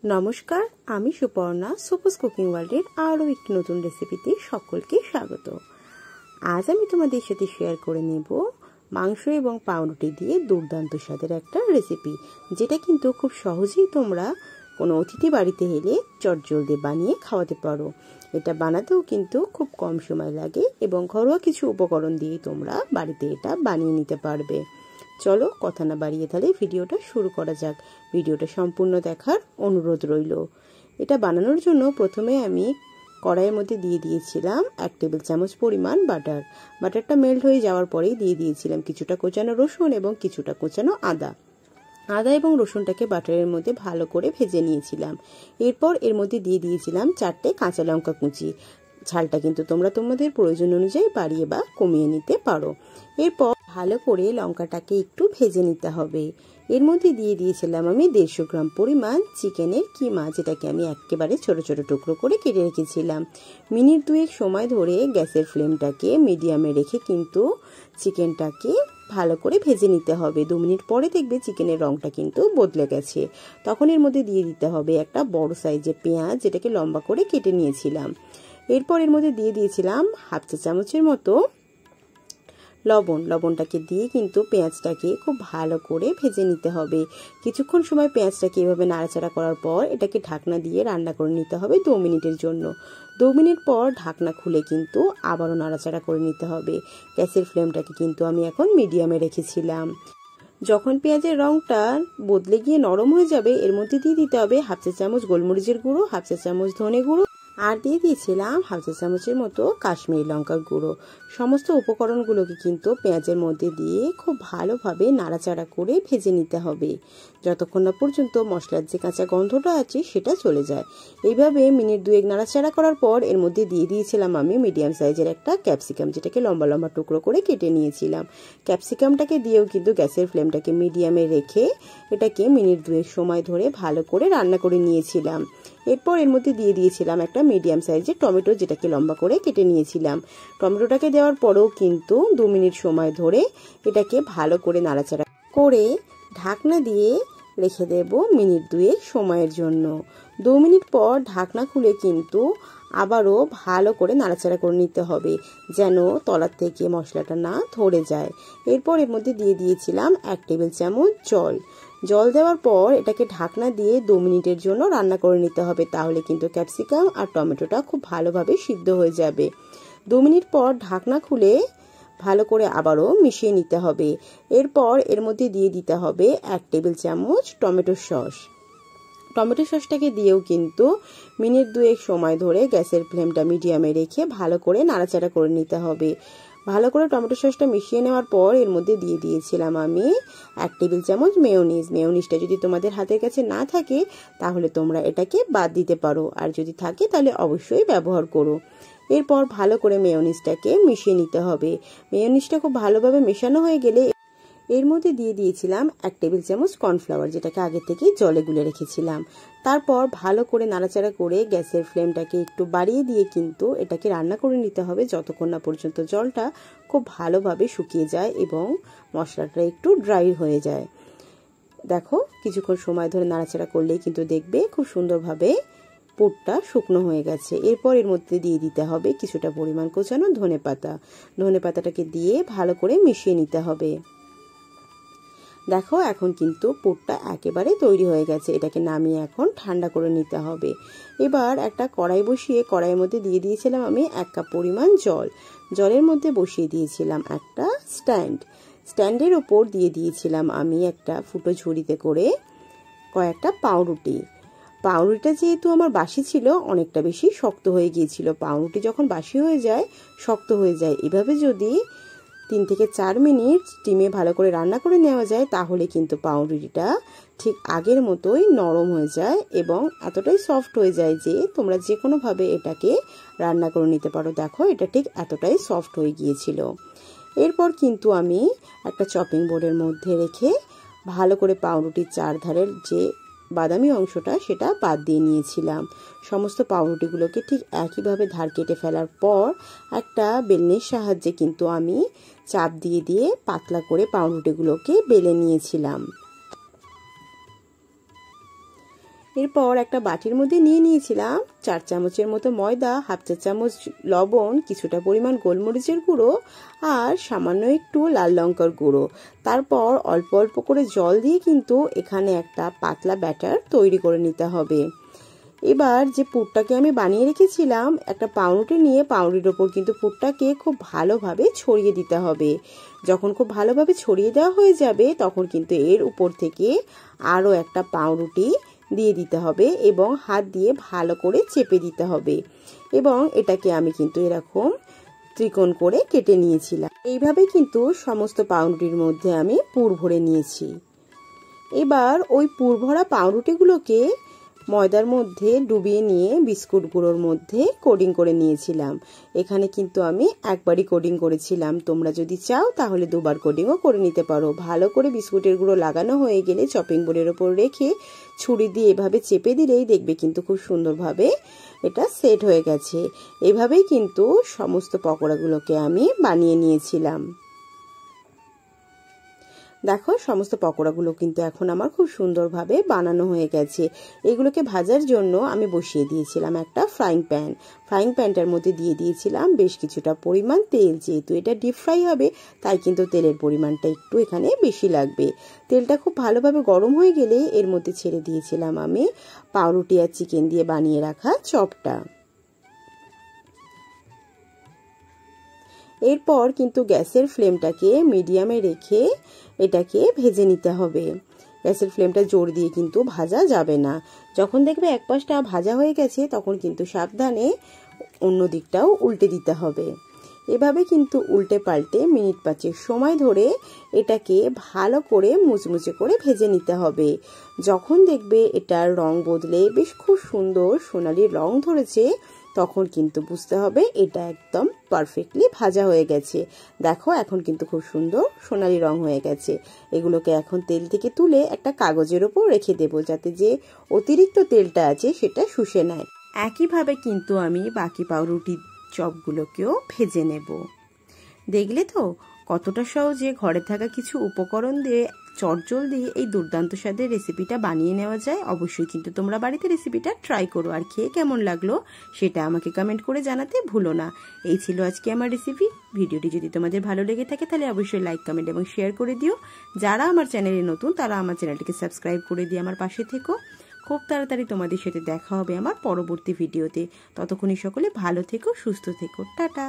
নমস্কার, আমি সুপর্ণা সুপাস কুকিং ওয়ার্ল্ডের আরও একটি নতুন রেসিপিতে সকলকে স্বাগত। আজ আমি তোমাদের সাথে শেয়ার করে নেব মাংস এবং পাউরুটি দিয়ে দুর্দান্ত স্বাদের একটা রেসিপি, যেটা কিন্তু খুব সহজেই তোমরা কোনো অতিথি বাড়িতে এলে চটজলদি বানিয়ে খাওয়াতে পারো। এটা বানাতেও কিন্তু খুব কম সময় লাগে এবং ঘরোয়া কিছু উপকরণ দিয়েই তোমরা বাড়িতে এটা বানিয়ে নিতে পারবে। চলো কথা না বাড়িয়ে তাহলে ভিডিওটা শুরু করা যাক। ভিডিওটা সম্পূর্ণ দেখার অনুরোধ রইল। এটা বানানোর জন্য প্রথমে আমি কড়াইয়ের মধ্যে দিয়ে দিয়েছিলাম 1 টেবিল চামচ পরিমাণ বাটার। বাটারটা মেল্ট হয়ে যাওয়ার পরেই দিয়ে দিয়েছিলাম কিছুটা কোচানো রসুন এবং কিছুটা কোচানো আদা। আদা এবং রসুনটাকে বাটারের মধ্যে ভালো করে ভেজে নিয়েছিলাম। এরপর এর মধ্যে দিয়ে দিয়েছিলাম 4টে কাঁচা লঙ্কা কুচি। ঝালটা কিন্তু তোমরা তোমাদের প্রয়োজন অনুযায়ী বাড়িয়ে বা কমিয়ে নিতে পারো। এরপর ভালো করে লঙ্কাটাকে একটু ভেজে নিতে হবে। এর মধ্যে দিয়ে দিয়েছিলাম আমি 150 গ্রাম পরিমাণ চিকেনের কিমা, যেটাকে আমি একেবারে ছোট ছোট টুকরো করে কেটে রেখেছিলাম। মিনিট 2 সময় ধরে গ্যাসের ফ্লেমটাকে মিডিয়ামে রেখে কিন্তু চিকেনটাকে ভালো করে ভেজে নিতে হবে। 2 মিনিট পরে দেখবে চিকেনের রংটা কিন্তু বদলে গেছে। তখন এর মধ্যে দিয়ে দিতে হবে একটা বড় সাইজের পেঁয়াজ, যেটাকে লম্বা করে কেটে নিয়েছিলাম। এরপর এর মধ্যে দিয়ে দিয়েছিলাম 1/2 চা চামচের মতো লবণটাকে দিয়ে কিন্তু পেঁয়াজটাকে খুব ভালো করে ভেজে নিতে হবে। কিছুক্ষণ সময় পেঁয়াজটাকে এভাবে নাড়াচাড়া করার পর এটাকে ঢাকনা দিয়ে রান্না করে নিতে হবে 2 মিনিটের জন্য। 2 মিনিট পর ঢাকনা খুলে কিন্তু আবারও নাড়াচাড়া করে নিতে হবে। গ্যাসের ফ্লেমটাকে কিন্তু আমি এখন মিডিয়ামে রেখেছিলাম। যখন পেঁয়াজের রংটা বদলে গিয়ে নরম হয়ে যাবে, এর মধ্যে দিয়ে দিতে হবে 1/2 চা চামচ গোলমরিচের গুঁড়ো, 1/2 চা চামচ ধনে গুঁড়ো, আর দিয়ে দিয়েছিলাম 1/2 চা চামচের মতো কাশ্মীরি লঙ্কার গুঁড়ো। সমস্ত উপকরণগুলোকে কিন্তু পেঁয়াজের মধ্যে দিয়ে খুব ভালোভাবে নাড়াচাড়া করে ভেজে নিতে হবে, যতক্ষণ না পর্যন্ত মশলার যে কাঁচা গন্ধটা আছে সেটা চলে যায়। এইভাবে মিনিট 2 নাড়াচাড়া করার পর এর মধ্যে দিয়ে দিয়েছিলাম আমি মিডিয়াম সাইজের একটা ক্যাপসিকাম, যেটাকে লম্বা লম্বা টুকরো করে কেটে নিয়েছিলাম। ক্যাপসিকামটাকে দিয়েও কিন্তু গ্যাসের ফ্লেমটাকে মিডিয়ামে রেখে এটাকে মিনিট 2 সময় ধরে ভালো করে রান্না করে নিয়েছিলাম। এরপর এর মধ্যে দিয়ে দিয়েছিলাম একটা মিডিয়াম সাইজের টমেটো, যেটাকে লম্বা করে কেটে নিয়েছিলাম। টমেটোটাকে দেওয়ার পরেও কিন্তু 2 মিনিট সময় ধরে এটাকে ভালো করে নাড়াচাড়া করে ঢাকনা দিয়ে রেখে দেব মিনিট 2 সময়ের জন্য। 2 মিনিট পর ঢাকনা খুলে কিন্তু আবারও ভালো করে নাড়াচাড়া করে নিতে হবে, যেন তলার থেকে মশলাটা না ধরে যায়। এরপর এর মধ্যে দিয়ে দিয়েছিলাম 1 টেবিল চামচ জল দেওয়ার পর এটাকে ঢাকনা দিয়ে 2 মিনিটের জন্য রান্না করে নিতে হবে। তাহলে কিন্তু ক্যাপসিকাম আর টমেটোটা খুব ভালোভাবে সিদ্ধ হয়ে যাবে। 2 মিনিট পর ঢাকনা খুলে ভালো করে আবারও মিশিয়ে নিতে হবে। এরপর এর মধ্যে দিয়ে দিতে হবে 1 টেবিল চামচ টমেটো সসটাকে দিয়েও কিন্তু মিনিট 2 সময় ধরে গ্যাসের ফ্লেমটা মিডিয়ামে রেখে ভালো করে নাড়াচাড়া করে নিতে হবে। ভালো করে টমেটো সসটা মিশিয়ে নেওয়ার পর এর মধ্যে দিয়ে দিয়েছিলাম আমি 1 টেবিল চামচ মেয়োনিজটা যদি তোমাদের হাতের কাছে না থাকে তাহলে তোমরা এটাকে বাদ দিতে পারো, আর যদি থাকে তাহলে অবশ্যই ব্যবহার করো। এরপর ভালো করে মেয়োনিজটাকে মিশিয়ে নিতে হবে। মেয়োনিজটা খুব ভালোভাবে মেশানো হয়ে গেলে এর মধ্যে দিয়ে দিয়েছিলাম 1 টেবিল চামচ কর্নফ্লাওয়ার, যেটাকে আগে থেকেই জলে গুলে রেখেছিলাম। তারপর ভালো করে নাড়াচাড়া করে গ্যাসের ফ্লেমটাকে একটু বাড়িয়ে দিয়ে কিন্তু এটাকে রান্না করে নিতে হবে যতক্ষণ না পর্যন্ত জলটা খুব ভালোভাবে শুকিয়ে যায় এবং মশলাটা একটু ড্রাই হয়ে যায়। দেখো, কিছুক্ষণ সময় ধরে নাড়াচাড়া করলেই কিন্তু দেখবে খুব সুন্দরভাবে পুরটা শুকনো হয়ে গেছে। এরপর এর মধ্যে দিয়ে দিতে হবে কিছুটা পরিমাণ কোচানো ধনেপাতাটাকে দিয়ে ভালো করে মিশিয়ে নিতে হবে। দেখো, এখন কিন্তু পুরটা একেবারে তৈরি হয়ে গেছে। এটাকে নামিয়ে এখন ঠান্ডা করে নিতে হবে। এবার একটা কড়াই বসিয়ে কড়াইয়ের মধ্যে দিয়ে দিয়েছিলাম আমি 1 কাপ পরিমাণ জলের মধ্যে বসিয়ে দিয়েছিলাম একটা স্ট্যান্ডের ওপর দিয়ে দিয়েছিলাম আমি একটা ফুটো ঝুড়িতে করে কয়েকটা পাউরুটিটা যেহেতু আমার বাসি ছিল, অনেকটা বেশি শক্ত হয়ে গিয়েছিল। পাউরুটি যখন বাসি হয়ে যায় শক্ত হয়ে যায়। এভাবে যদি 3 থেকে 4 মিনিট স্টিমে ভালো করে রান্না করে নেওয়া যায় তাহলে কিন্তু পাউরুটিটা ঠিক আগের মতোই নরম হয়ে যায় এবং এতটাই সফট হয়ে যায় যে তোমরা যে কোনোভাবে এটাকে রান্না করে নিতে পারো। দেখো, এটা ঠিক এতটাই সফট হয়ে গিয়েছিল। এরপর কিন্তু আমি একটা চপিং বোর্ডের মধ্যে রেখে ভালো করে পাউরুটির চারধারের যে বাদামি অংশটা সেটা বাদ দিয়ে নিয়েছিলাম। সমস্ত পাউরুটিগুলোকে ঠিক একইভাবে ধার কেটে ফেলার পর একটা বেলনির সাহায্যে কিন্তু আমি চাপ দিয়ে দিয়ে পাতলা করে পাউরুটিগুলোকে বেলে নিয়েছিলাম। এরপর একটা বাটির মধ্যে নিয়ে নিয়েছিলাম 4 চামচের মতো ময়দা, হাফ চা চামচ লবণ, কিছুটা পরিমাণ গোলমরিচের গুঁড়ো আর সামান্য একটু লাল লঙ্কার গুঁড়ো। তারপর অল্প অল্প করে জল দিয়ে কিন্তু এখানে একটা পাতলা ব্যাটার তৈরি করে নিতে হবে। এবার যে পুরটাকে আমি বানিয়ে রেখেছিলাম, একটা পাউরুটি নিয়ে পাউরুটির ওপর কিন্তু পুরটাকে খুব ভালোভাবে ছড়িয়ে দিতে হবে। যখন খুব ভালোভাবে ছড়িয়ে দেওয়া হয়ে যাবে তখন কিন্তু এর উপর থেকে আরও একটা পাউরুটি দিয়ে দিতে হবে এবং হাত দিয়ে ভালো করে চেপে দিতে হবে। এবং এটাকে আমি কিন্তু এরকম ত্রিকোণ করে কেটে নিয়েছিলাম। এইভাবে কিন্তু সমস্ত পাউরুটির মধ্যে আমি পুর ভরে নিয়েছি। এবার ওই পুর ভরা পাউরুটিগুলোকে ময়দার মধ্যে ডুবিয়ে নিয়ে বিস্কুট গুঁড়োর মধ্যে কোডিং করে নিয়েছিলাম। এখানে কিন্তু আমি একবারই কোডিং করেছিলাম, তোমরা যদি চাও তাহলে দুবার কোডিংও করে নিতে পারো। ভালো করে বিস্কুটের গুঁড়ো লাগানো হয়ে গেলে চপিং বোর্ডের ওপর রেখে ছুরি দিয়ে এভাবে চেপে দিলেই দেখবে কিন্তু খুব সুন্দরভাবে এটা সেট হয়ে গেছে। এভাবেই কিন্তু সমস্ত পকোড়াগুলোকে আমি বানিয়ে নিয়েছিলাম। দেখো সমস্ত পকোড়াগুলো কিন্তু এখন আমার খুব সুন্দরভাবে বানানো হয়ে গেছে। এগুলোকে ভাজার জন্য আমি বসিয়ে দিয়েছিলাম একটা ফ্রাইং প্যান। ফ্রাইং প্যানটার মধ্যে দিয়ে দিয়েছিলাম বেশ কিছুটা পরিমাণ তেল। যেহেতু এটা ডিপ ফ্রাই হবে তাই কিন্তু তেলের পরিমাণটা একটু এখানে বেশি লাগবে। তেলটা খুব ভালোভাবে গরম হয়ে গেলে এর মধ্যে ছেড়ে দিয়েছিলাম আমি পাউরুটি আর চিকেন দিয়ে বানিয়ে রাখা চপটা। এরপর কিন্তু গ্যাসের ফ্লেমটাকে মিডিয়ামে রেখে এটাকে ভেজে নিতে হবে। গ্যাসের ফ্লেমটা জোর দিয়ে কিন্তু ভাজা যাবে না। যখন দেখবে এক পাশটা ভাজা হয়ে গেছে তখন কিন্তু সাবধানে অন্য দিকটাও উল্টে দিতে হবে। এভাবে কিন্তু উল্টে পাল্টে মিনিট 5 সময় ধরে এটাকে ভালো করে মুচমুচে করে ভেজে নিতে হবে। যখন দেখবে এটার রং বদলে বেশ খুব সুন্দর সোনালি রং ধরেছে তখন কিন্তু বুঝতে হবে এটা একদম পারফেক্টলি ভাজা হয়ে গেছে। দেখো এখন কিন্তু খুব সুন্দর সোনালি রং হয়ে গেছে। এগুলোকে এখন তেল থেকে তুলে একটা কাগজের ওপর রেখে দেব যাতে যে অতিরিক্ত তেলটা আছে সেটা শুষে নেয়। একইভাবে কিন্তু আমি বাকি পাউরুটির চপগুলোকেও ভেজে নেব। দেখলে তো কতটা সহজে ঘরে থাকা কিছু উপকরণ দিয়ে চটজলদি এই দুর্দান্ত স্বাদের রেসিপিটা বানিয়ে নেওয়া যায়। অবশ্যই কিন্তু তোমরা বাড়িতে রেসিপিটা ট্রাই করো আর খেয়ে কেমন লাগলো সেটা আমাকে কমেন্ট করে জানাতে ভুলো না। এই ছিল আজকে আমার রেসিপি। ভিডিওটি যদি তোমাদের ভালো লেগে থাকে তাহলে অবশ্যই লাইক, কমেন্ট এবং শেয়ার করে দিও। যারা আমার চ্যানেলে নতুন তারা আমার চ্যানেলটিকে সাবস্ক্রাইব করে দিয়ে আমার পাশে থেকো। খুব তাড়াতাড়ি তোমাদের সাথে দেখা হবে আমার পরবর্তী ভিডিওতে। ততক্ষণই সকলে ভালো থেকো, সুস্থ থেকো। টাটা।